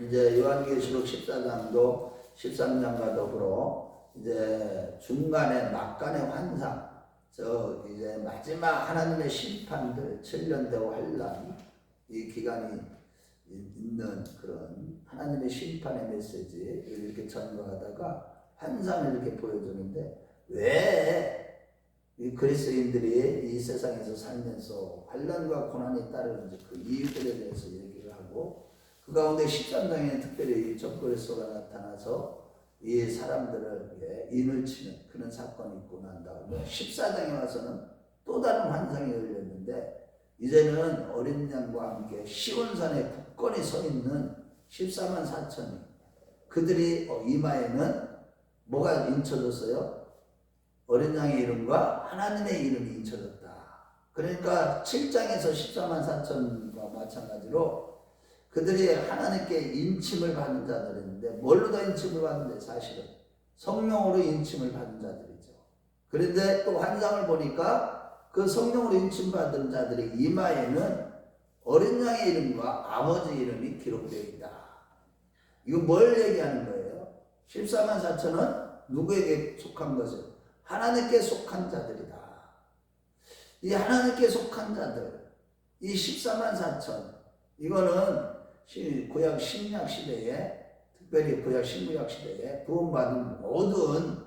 이제 요한계시록 14장도 13장과 더불어 이제 중간에 막간의 환상, 저 이제 마지막 하나님의 심판들 7년대와 환란 이 기간이 있는 그런 하나님의 심판의 메시지를 이렇게 전가하다가 환상을 이렇게 보여주는데, 왜 이 그리스도인들이 이 세상에서 살면서 환란과 고난이 따르는지 그 이유들에 대해서 얘기를 하고, 그 가운데 13장에는 특별히 적그리스도가 나타나서 이 사람들을 인을 치는 그런 사건이 있고 난 다음에 14장에 와서는 또 다른 환상이 열렸는데, 이제는 어린 양과 함께 시온산에 굳건히 서 있는 14만 4천이, 그들이 이마에는 뭐가 인쳐졌어요? 어린 양의 이름과 하나님의 이름이 인쳐졌다. 그러니까 7장에서 14만 4천과 마찬가지로 그들이 하나님께 인침을 받은 자들인데, 뭘로 다 인침을 받는데? 사실은 성령으로 인침을 받은 자들이죠. 그런데 또 환상을 보니까 그 성령으로 인침받은 자들의 이마에는 어린 양의 이름과 아버지 이름이 기록되어 있다. 이거 뭘 얘기하는 거예요? 14만 4천은 누구에게 속한 것을? 하나님께 속한 자들이다. 이 하나님께 속한 자들, 이 14만 4천, 이거는 구약 신약 시대에, 특별히 구약 신구약 시대에 구원받은 모든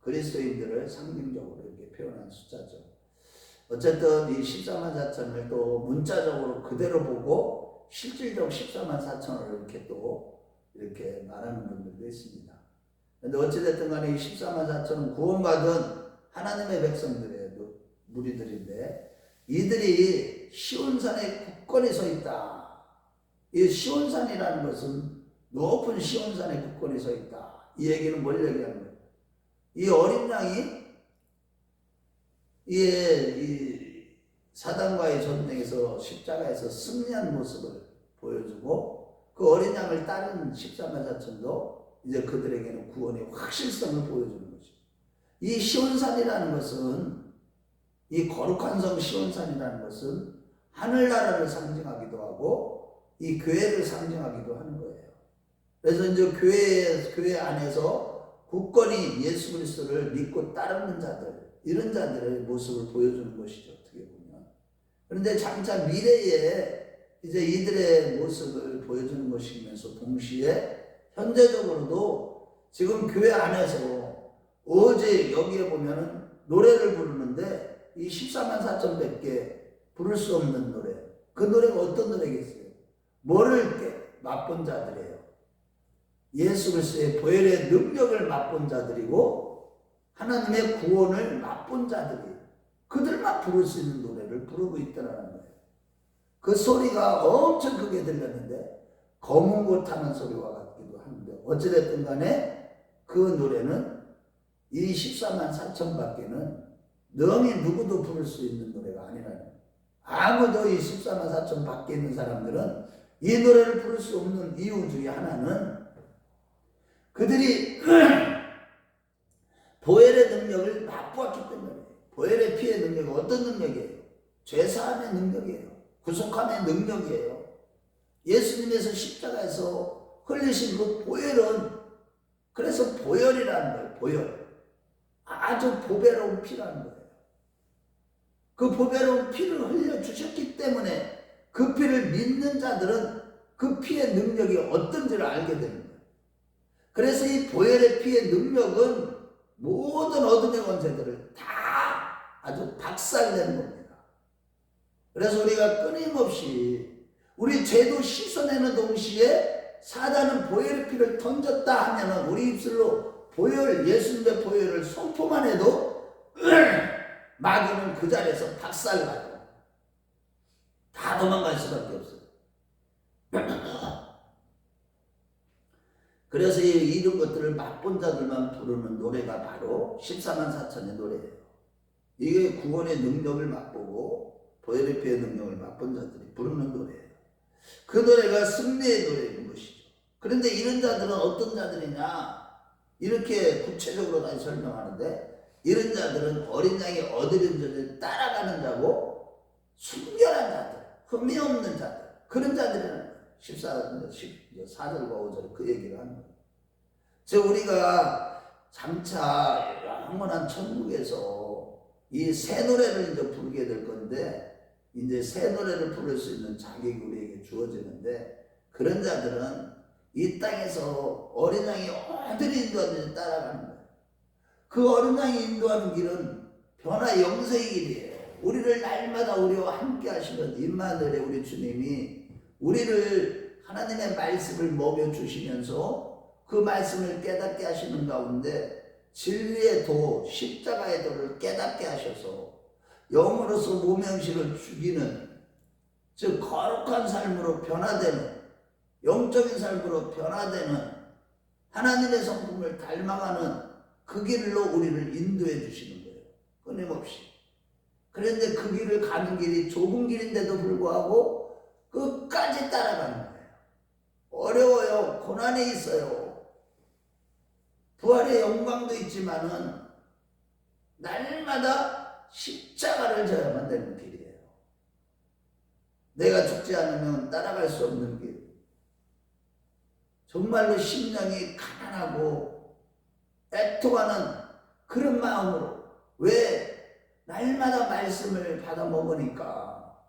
그리스도인들을 상징적으로 이렇게 표현한 숫자죠. 어쨌든 이 14만 4천을 또 문자적으로 그대로 보고 실질적 14만 4천을 이렇게 또 이렇게 말하는 분들도 있습니다. 근데 어찌됐든 간에 이 14만 4천은 구원받은 하나님의 백성들의 무리들인데, 이들이 시온산에 굳건히 서 있다. 이 시온산이라는 것은 높은 시온산에 굳건히 서 있다. 이 얘기는 뭘 얘기하는 거예요? 이 어린 양이 이 사단과의 전쟁에서 십자가에서 승리한 모습을 보여주고, 그 어린 양을 따른 14만 4천도 이제 그들에게는 구원의 확실성을 보여주는 거죠. 이 시온산이라는 것은, 이 거룩한 성 시온산이라는 것은 하늘나라를 상징하기도 하고 이 교회를 상징하기도 하는 거예요. 그래서 이제 교회 안에서 굳건히 예수 그리스도를 믿고 따르는 자들, 이런 자들의 모습을 보여주는 것이죠, 어떻게 보면. 그런데 장차 미래에 이제 이들의 모습을 보여주는 것이면서 동시에 현재적으로도 지금 교회 안에서 어제 여기에 보면은 노래를 부르는데 이 14만 4천 밖에 부를 수 없는 노래, 그 노래가 어떤 노래겠어요? 뭐를 맛본 자들이에요. 예수 그리스도의 보혈의 능력을 맛본 자들이고 하나님의 구원을 맛본 자들이, 그들만 부를 수 있는 노래를 부르고 있다는 거예요. 그 소리가 엄청 크게 들렸는데 검은 고 타는 소리와 같기도 하는데, 어찌됐든 간에 그 노래는 이 14만 4천 밖에는 능히 누구도 부를 수 있는 노래가 아니라는 거예요. 아무도 이 14만 4천 밖에 있는 사람들은 이 노래를 부를 수 없는 이유 중에 하나는, 그들이 보혈의 능력을 맛보았기 때문에. 보혈의 피의 능력이 어떤 능력이에요? 죄사함의 능력이에요. 구속함의 능력이에요. 예수님께서 십자가에서 흘리신 그 보혈은, 그래서 보혈이라는 거예요. 보혈. 아주 보배로운 피라는 거예요. 그 보배로운 피를 흘려주셨기 때문에 그 피를 믿는 자들은 그 피의 능력이 어떤지를 알게 되는 거예요. 그래서 이 보혈의 피의 능력은 모든 어둠의 권세들을 다 아주 박살내는 겁니다. 그래서 우리가 끊임없이 우리 죄도 씻어내는 동시에 사단은 보혈의 피를 던졌다 하면은 우리 입술로 보혈, 예수님의 보혈을 선포만 해도 마귀는 그 자리에서 박살나요. 다 도망갈 수밖에 없어요. 그래서 이런 것들을 맛본 자들만 부르는 노래가 바로 14만 4천의 노래예요. 이게 구원의 능력을 맛보고 보혈의 피의 능력을 맛본 자들이 부르는 노래예요. 그 노래가 승리의 노래인 것이죠. 그런데 이런 자들은 어떤 자들이냐, 이렇게 구체적으로 다시 설명하는데, 이런 자들은 어린 양이 얻으린 자를 따라가는 자고 순결한 자들, 흠이 없는 자들, 그런 자들이라는 거예요. 4절과 5절 그 얘기를 하는 거예요. 우리가 장차 영원한 천국에서 이 새 노래를 이제 부르게 될 건데, 이제 새 노래를 부를 수 있는 자격이 우리에게 주어지는데, 그런 자들은 이 땅에서 어린 양이 어디를 인도하든지 따라가는 거예요. 그 어린 양이 인도하는 길은 변화 영생의 길이에요. 우리를 날마다 우리와 함께 하시는 임마누엘의 우리 주님이 우리를 하나님의 말씀을 먹여주시면서 그 말씀을 깨닫게 하시는 가운데 진리의 도, 십자가의 도를 깨닫게 하셔서 영으로서 모명실을 죽이는, 즉 거룩한 삶으로 변화되는, 영적인 삶으로 변화되는 하나님의 성품을 닮아가는 그 길로 우리를 인도해 주시는 거예요. 끊임없이. 그런데 그 길을 가는 길이 좁은 길인데도 불구하고 끝까지 따라가는 거예요. 어려워요. 고난이 있어요. 부활의 영광도 있지만은 날마다 십자가를 져야만 되는 길이에요. 내가 죽지 않으면 따라갈 수 없는 길. 정말로 심령이 가난하고 애통하는 그런 마음으로, 왜 날마다 말씀을 받아 먹으니까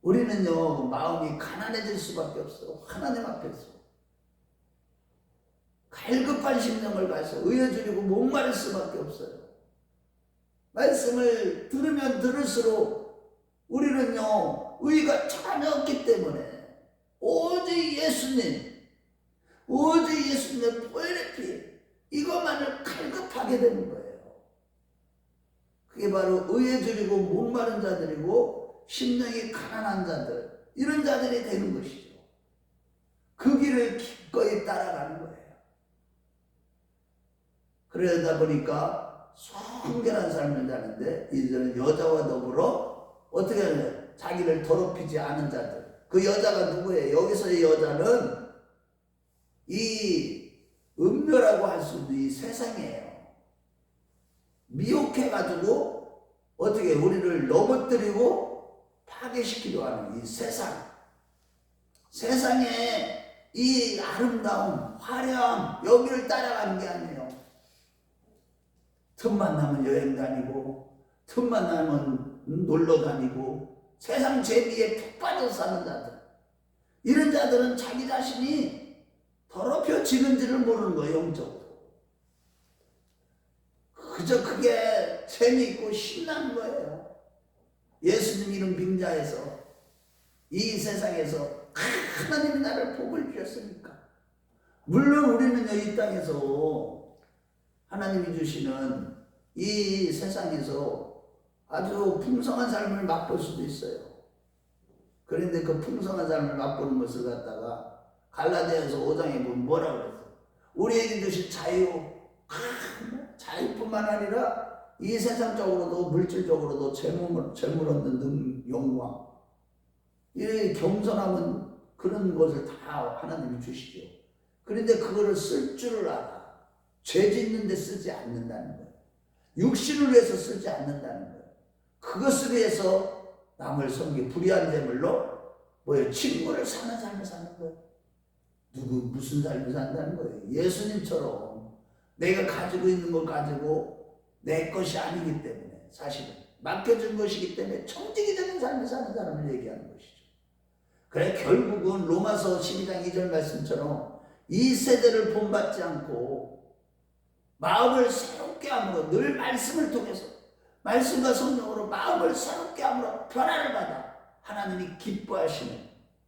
우리는요 마음이 가난해질 수밖에 없어. 하나님 앞에서 갈급한 심령을 가서 의여주리고 목마를 수밖에 없어요. 말씀을 들으면 들을수록 우리는요 의가 전혀 없기 때문에 오직 예수님, 오직 예수님의 보혈의 피, 이것만을 갈급하게 되는 거예요. 그게 바로 의여주리고 목마른 자들이고 심령이 가난한 자들, 이런 자들이 되는 것이죠. 그 길을 기꺼이 따라가는 거예요. 그러다 보니까 순결한 삶을 사는데, 이들은 여자와 더불어 어떻게 하냐, 자기를 더럽히지 않은 자들. 그 여자가 누구예요? 여기서의 여자는 이 음료라고 할 수 있는 이 세상이에요. 미혹해가지고 어떻게 우리를 넘어뜨리고 파괴시키려 하는 이 세상. 세상에 이 아름다움, 화려함, 여기를 따라가는 게 아니에요. 틈만 나면 여행 다니고, 틈만 나면 놀러 다니고, 세상 재미에 푹 빠져 사는 자들. 이런 자들은 자기 자신이 더럽혀지는지를 모르는 거예요, 영적으로. 그저 그게 재미있고 신나는 거예요. 예수님 이름 빙자해서 이 세상에서 하나님이 나를 복을 주셨으니까. 물론 우리는요 이 땅에서 하나님이 주시는 이 세상에서 아주 풍성한 삶을 맛볼 수도 있어요. 그런데 그 풍성한 삶을 맛보는 것을 갖다가 갈라디아서 5장에 보면 뭐라고 그랬어요? 우리에게 주신 자유, 자유뿐만 아니라 이 세상적으로도 물질적으로도 재물 얻는 영광, 이 겸손함은 그런 것을 다 하나님이 주시죠. 그런데 그거를 쓸 줄을 알아. 죄 짓는 데 쓰지 않는다는 거예요. 육신을 위해서 쓰지 않는다는 거예요. 그것을 위해서 남을 섬기 불의한 재물로 뭐예요? 친구를 사는 삶을 사는 거예요. 무슨 삶을 산다는 거예요? 예수님처럼 내가 가지고 있는 걸 가지고 내 것이 아니기 때문에, 사실은 맡겨준 것이기 때문에 청지기적인 삶을 사는 사람을 얘기하는 것이죠. 그래 결국은 로마서 12장 2절 말씀처럼 이 세대를 본받지 않고 마음을 새롭게 함으로, 늘 말씀을 통해서 말씀과 성령으로 마음을 새롭게 함으로 변화를 받아 하나님이 기뻐하시는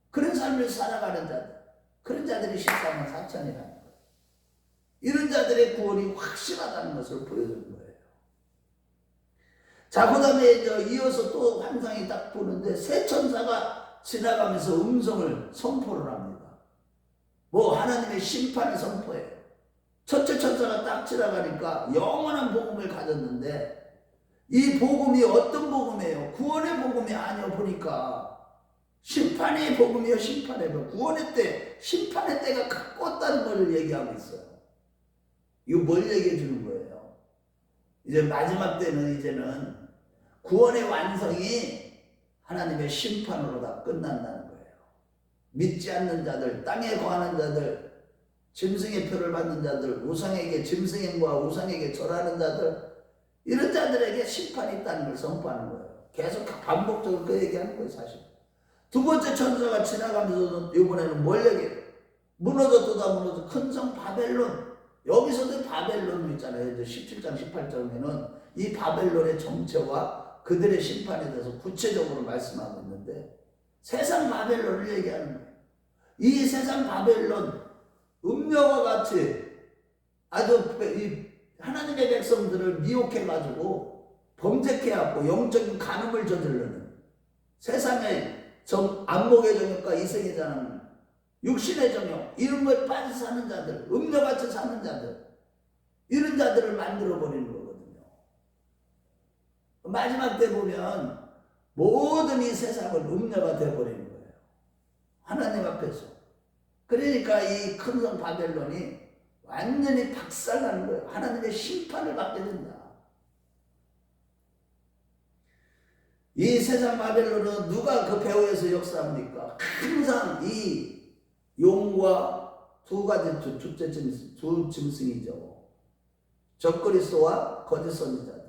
그런 삶을 살아가는 자들, 그런 자들이 14만 4천이라는 거예요. 이런 자들의 구원이 확실하다는 것을 보여주는 거예요. 자, 그 다음에 이어서 또 환상이 딱 보는데 새 천사가 지나가면서 음성을 선포를 합니다. 뭐 하나님의 심판을 선포해요. 첫째 천사가 딱 지나가니까 영원한 복음을 가졌는데, 이 복음이 어떤 복음이에요? 구원의 복음이 아니요. 보니까 심판의 복음이요. 심판의 복음. 구원의 때, 심판의 때가 가까웠다는 걸 얘기하고 있어요. 이거 뭘 얘기해 주는 거예요? 이제 마지막 때는 이제는 구원의 완성이 하나님의 심판으로 다 끝난다는 거예요. 믿지 않는 자들, 땅에 거하는 자들, 짐승의 표를 받는 자들, 우상에게 짐승과 우상에게 절하는 자들, 이런 자들에게 심판이 있다는 걸 선포하는 거예요. 계속 반복적으로 그 얘기하는 거예요. 사실 두 번째 천사가 지나가면서 이번에는 뭘 얘기해요? 무너졌다 무너져 큰 성 바벨론. 여기서도 바벨론 있잖아요. 17장 18절에는 이 바벨론의 정체와 그들의 심판에 대해서 구체적으로 말씀하고 있는데, 세상 바벨론을 얘기하는 거예요. 이 세상 바벨론, 음녀와 같이 아주 이 하나님의 백성들을 미혹해가지고 범죄케하고 영적인 간음을 저지르는, 세상의 안목의 정욕과 이성의 자는 육신의 정욕, 이런 걸 빠져 사는 자들, 음녀같이 사는 자들, 이런 자들을 만들어버리는 거거든요. 마지막 때 보면 모든 이 세상은 음녀가 되어버리는 거예요. 하나님 앞에서. 그러니까 이 큰 성 바벨론이 완전히 박살나는 거예요. 하나님의 심판을 받게 된다. 이 세상 바벨론은 누가 그 배후에서 역사합니까? 항상 이 용과 두 가지 두 짐승이죠. 적그리스도와 거짓 선지자들.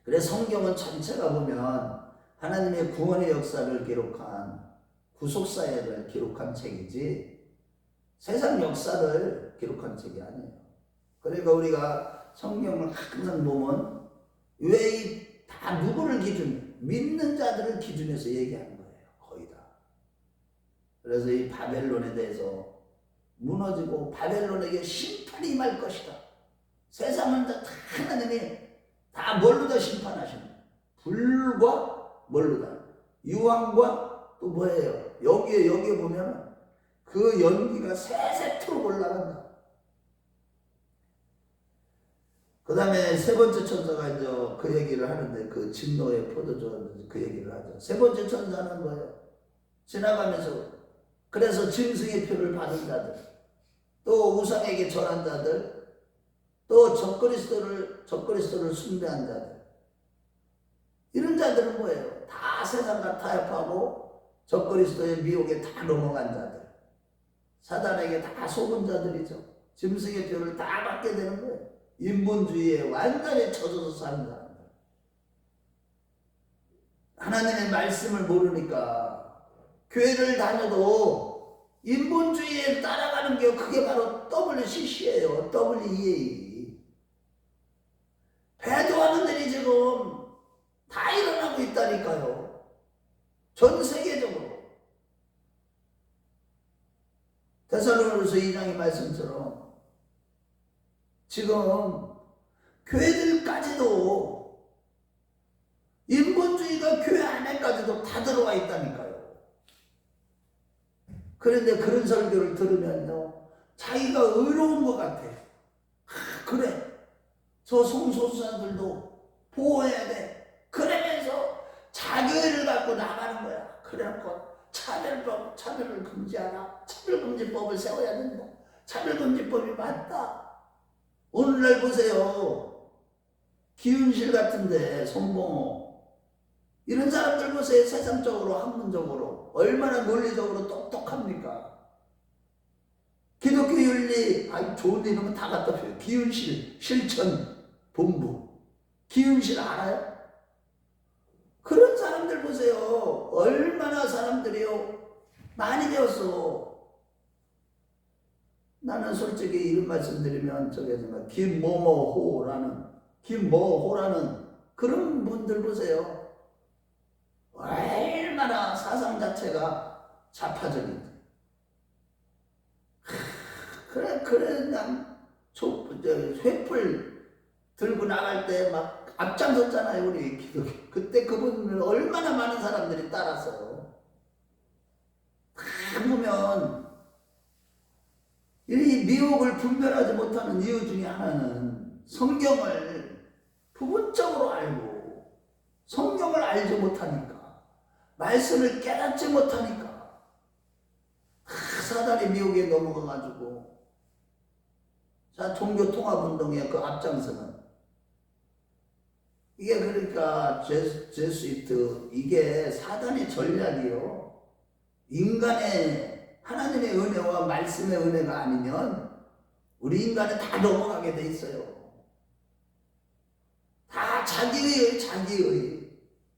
그래서 성경은 전체가 보면 하나님의 구원의 역사를 기록한 구속사역을 기록한 책이지 세상 역사를 기록한 책이 아니에요. 그러니까 우리가 성경을 항상 보면 왜 다 누구를 기준, 믿는 자들을 기준해서 얘기하는 거예요. 거의 다. 그래서 이 바벨론에 대해서 무너지고 바벨론에게 심판이 임할 것이다. 세상은 다 하나님이 다 뭘로 다 심판하시는 거예요. 불과 뭘로 다. 유황과 또 뭐예요? 여기에 보면 그 연기가 세세토록 올라간다. 그 다음에 세 번째 천사가 이제 그 얘기를 하는데, 그 진노의 포도주 그 얘기를 하죠. 세 번째 천사는 뭐예요? 지나가면서, 그래서 짐승의 표를 받은 자들, 또 우상에게 절한 자들, 또 적그리스도를 숭배한 자들, 이런 자들은 뭐예요? 다 세상과 타협하고 적그리스도의 미혹에 다 넘어간 자들, 사단에게 다 속은 자들이죠. 짐승의 표를 다 받게 되는 거예요. 인본주의에 완전히 젖어서 사는 사람들. 하나님의 말씀을 모르니까 교회를 다녀도 인본주의에 따라가는 게 그게 바로 WCC예요. WEA. 배도하는 일이 지금 다 일어나고 있다니까요. 전 세계적으로. 데살로니가서 2장의 말씀처럼 지금 교회들까지도 인본주의가 교회 안에까지도 다 들어와 있다니까요. 그런데 그런 설교를 들으면요, 자기가 의로운 것 같아. 그래, 저 성소수자들도 보호해야 돼. 그러면서 자기를 갖고 나가는 거야. 그래갖고 차별을 금지하라. 차별금지법을 세워야 된다. 차별금지법이 맞다. 오늘날 보세요. 기운실 같은데 손봉호, 이런 사람들 보세요. 세상적으로 학문적으로 얼마나 논리적으로 똑똑합니까? 기독교 윤리, 좋은 이름은 다 갖다 줘요. 기운실, 실천, 본부. 기운실 알아요? 그런 사람들 보세요. 얼마나 사람들이요 많이 배웠어. 나는 솔직히 이런 말씀 드리면 김모호라는 그런 분들 보세요. 얼마나 사상 자체가 좌파적인데. 그래, 난 횃불 들고 나갈 때 막 앞장섰잖아요, 우리 기독교. 그때 그분을 얼마나 많은 사람들이 따랐어요. 다 보면 이 미혹을 분별하지 못하는 이유 중에 하나는 성경을 부분적으로 알고 성경을 알지 못하니까, 말씀을 깨닫지 못하니까 사단의 미혹에 넘어가가지고, 자, 종교통합운동의 그 앞장서는 이게 그러니까 제스위트, 이게 사단의 전략이요. 인간의 하나님의 은혜와 말씀의 은혜가 아니면 우리 인간은 다 넘어가게 돼 있어요. 다 자기의 자기의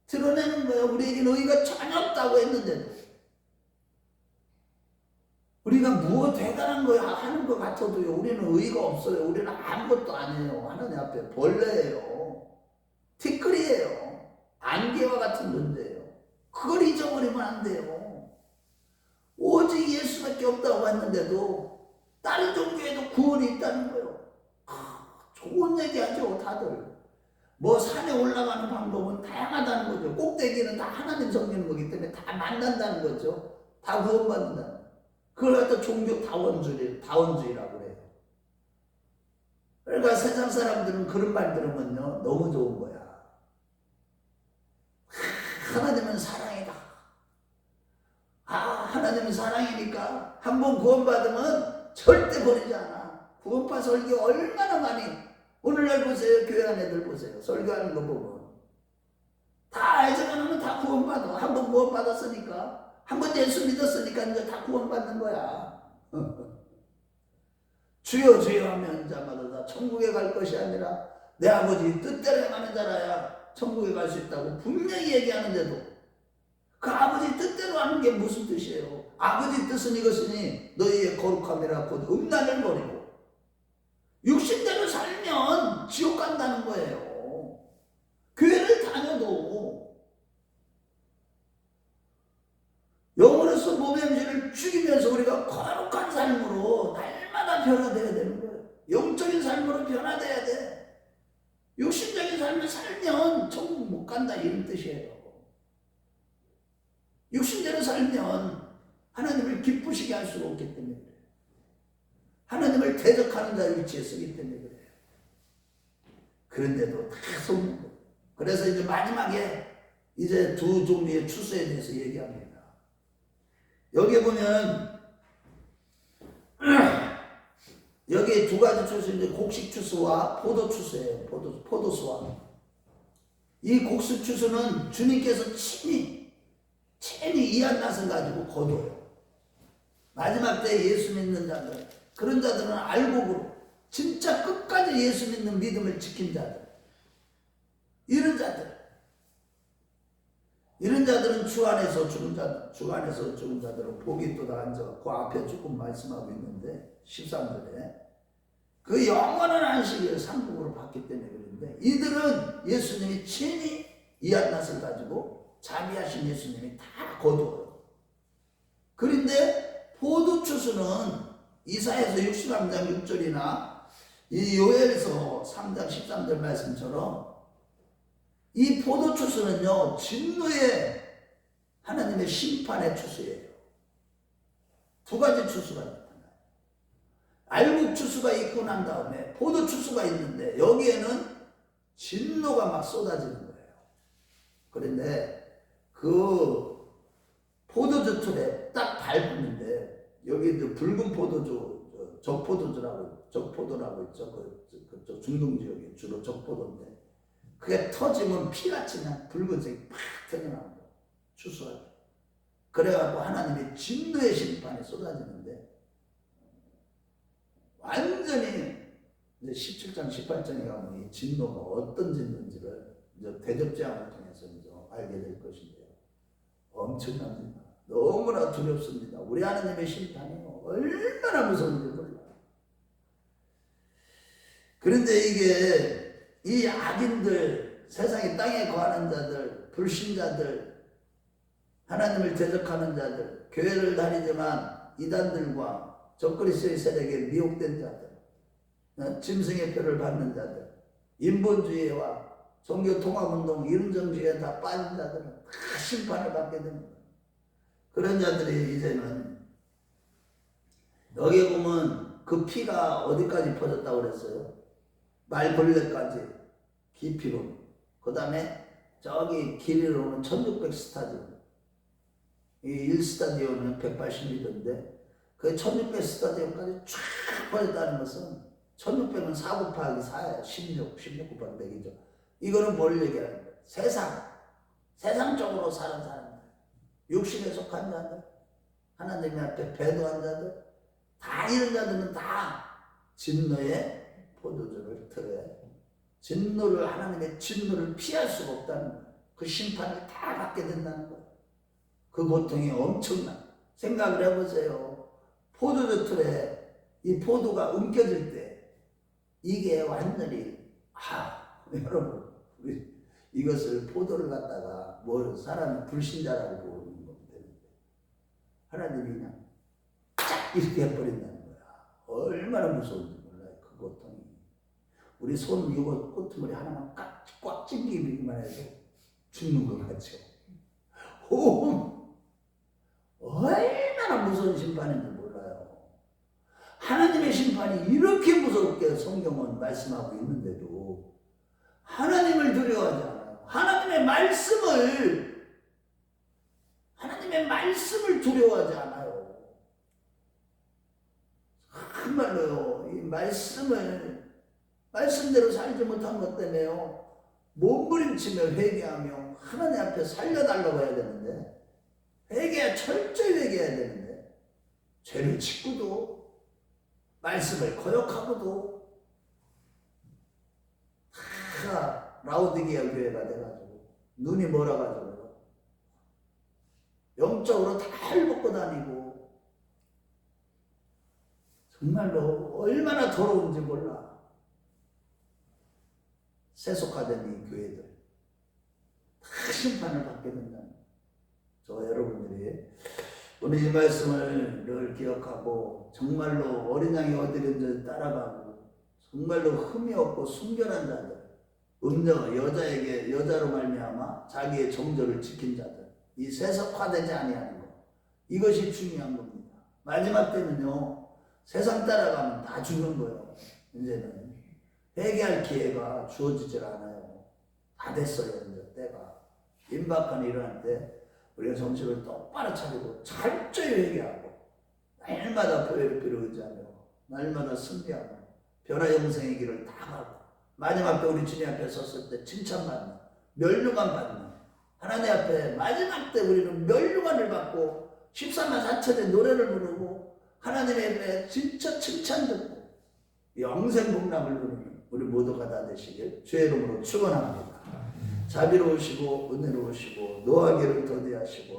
드러내는 거예요. 우리에게는 의의가 전혀 없다고 했는데도 우리가 무엇 대단한 거 하는 것 같아도요, 우리는 의의가 없어요. 우리는 아무것도 아니에요. 하나님 앞에 벌레예요. 티끌이에요. 안개와 같은 존재예요. 그걸 잊어버리면 안 돼요. 오직 예수밖에 없다고 했는데도 다른 종교에도 구원이 있다는 거예요. 좋은 얘기하죠, 다들. 뭐 산에 올라가는 방법은 다양하다는 거죠. 꼭대기는 다 하나님 섬기는 거기 때문에 다 만난다는 거죠. 다 구원받는다는 거예요. 그걸 갖다 종교 다원주의라고 그래요. 그러니까 세상 사람들은 그런 말 들으면요, 너무 좋은 거야. 하나님은 사랑이다. 하나님은 사랑이니까 한번 구원받으면 절대 버리지 않아. 구원파 설교 얼마나 많이, 오늘날 보세요. 교회 안 애들 보세요. 설교하는 거 보면 다 알지만 하면 다 구원받아. 한번 구원받았으니까, 한번 예수 믿었으니까 이제 다 구원받는 거야. 주여 주여 하면 자마다 다 천국에 갈 것이 아니라 내 아버지 뜻대로 행하는 자라야 천국에 갈 수 있다고 분명히 얘기하는데도 그 아버지 뜻대로 하는 게 무슨 뜻이에요? 아버지 뜻은 이것이니 너희의 거룩함이라 곧 음란을 버리고 육신대로 살면 지옥 간다는 거예요. 교회를 다녀도 영으로서 몸의 음식을 죽이면서 우리가 거룩한 삶으로 날마다 변화되어야 되는 거예요. 영적인 삶으로 변화돼야 돼. 육신적인 삶을 살면 천국 못 간다 이런 뜻이에요. 육신대로 살면 하나님을 기쁘시게 할 수가 없기 때문에 그래요. 하나님을 대적하는 자 위치에 서기 때문에 그래요. 그런데도 다 속는 거예요. 그래서 이제 마지막에 이제 두 종류의 추수에 대해서 얘기합니다. 여기 보면 여기 두 가지 추수인데 곡식 추수와 포도 추수예요. 포도수와 이 곡식 추수는 주님께서 친히 이한 낫을 가지고 거둬요. 마지막 때 예수 믿는 자들, 그런 자들은 알곡으로 진짜 끝까지 예수 믿는 믿음을 지킨 자들, 이런 자들은 주 안에서 죽은 자들, 주 안에서 죽은 자들은 복이 또 나앉아 그 앞에 조금 말씀하고 있는데 13절에 그 영원한 안식을 상급으로 받기 때문에 그런데 이들은 예수님이 친히 이한 낫을 가지고 자비하신 예수님이 다 거두어요. 그런데 포도추수는 이사야서 63장 6절이나 이 요엘서 3장 13절 말씀처럼 이 포도추수는요, 진노의 하나님의 심판의 추수예요. 두 가지 추수가 나타나요. 알곡 추수가 있고 난 다음에 포도 추수가 있는데 여기에는 진노가 막 쏟아지는 거예요. 그런데 그 포도주 틀에 딱 밟는데 여기 붉은 포도주, 적포도라고 있죠. 그 중동 지역에 주로 적포도인데 그게 터지면 피같이 그냥 붉은색이 팍 튀어나오는 거예요. 추수할 때. 그래갖고 하나님의 진노의 심판이 쏟아지는데 완전히 이제 17장, 18장에 가면 이 진노가 어떤 진노인지를 이제 대접제왕을 통해서 이제 알게 될 것인데요. 엄청납니다. 너무나 두렵습니다. 우리 하나님의 심판이 얼마나 무서운지 몰라요. 그런데 이게 이 악인들, 세상에 땅에 거하는 자들, 불신자들, 하나님을 대적하는 자들, 교회를 다니지만 이단들과 적그리스도의 세력에 미혹된 자들, 짐승의 표를 받는 자들, 인본주의와 종교통합운동, 이른정주의에 다 빠진 자들은 다 심판을 받게 됩니다. 그런 자들이 이제는 여기 보면 그 피가 어디까지 퍼졌다고 그랬어요? 말벌레까지 깊이로. 그 다음에 저기 길이로는 1600 스타디온. 이 1스타디온은 180m인데 그 1600 스타디온까지 쫙 퍼졌다는 것은 1600은 4 곱하기 4예요. 16 곱하기 100이죠. 이거는 뭘 얘기하는 거예요? 세상적으로 사는 사람들, 육신에 속한 자들, 하나님 앞에 배도한 자들, 다 이런 자들은 다 진노의 포도주를 틀에 진노를 하나님의 진노를 피할 수가 없다는 거예요. 그 심판을 다 받게 된다는 거예요. 그 고통이 엄청나. 생각을 해보세요. 포도주 틀에 이 포도가 엉켜질 때 이게 완전히 여러분 우리 이것을 포도를 갖다가 뭐 사람 불신자라고 보는 거면 되는데 하나님이 그냥 쫙 이렇게 해버린다는 거야. 얼마나 무서운지 몰라요. 그 고통이. 우리 손 이거 꼬투머리 하나만 꽉 찡기기만 해도 죽는 것 같죠. 얼마나 무서운 심판인지 몰라요. 하나님의 심판이 이렇게 무섭게 성경은 말씀하고 있는데도 하나님을 두려워하지 않아요. 하나님의 말씀을 두려워하지 않아요. 정말로요. 이 말씀대로 살지 못한 것 때문에요. 몸부림치며 회개하며 하나님 앞에 살려달라고 해야 되는데 철저히 회개해야 되는데 죄를 짓고도 말씀을 거역하고도 다 라우디게아 교회가 돼가지고 눈이 멀어가지고 영적으로 다 헐벗고 다니고 정말로 얼마나 더러운지 몰라. 세속화된 이 교회들 다 심판을 받게 된다는 저 여러분들이 오늘 이 말씀을 늘 기억하고 정말로 어린 양이 어디든지 따라가고 정말로 흠이 없고 순결한 자들 여자로 말미암아 자기의 정절을 지킨 자들 이 세속화되지 아니하는 것 이것이 중요한 겁니다. 마지막 때는요 세상 따라가면 다 죽는 거예요. 이제는 회개할 기회가 주어지질 않아요. 다 됐어요. 이제 때가 임박한 일어날 때 우리가 정신을 똑바로 차리고 철저히 회개하고 날마다 보혈을 의지하며 날마다 승리하고 변화 영생의 길을 다 가고 마지막 때 우리 주님 앞에 섰을 때 칭찬받는 면류관 받는 하나님 앞에 마지막 때 우리는 면류관을 받고 14만 4천의 노래를 부르고 하나님의 앞에 진짜 칭찬 듣고 영생 복락을 누리는 우리 모두가 다 되시길 주의 이름으로 축원합니다. 자비로우시고 은혜로우시고 노하기를 더디하시고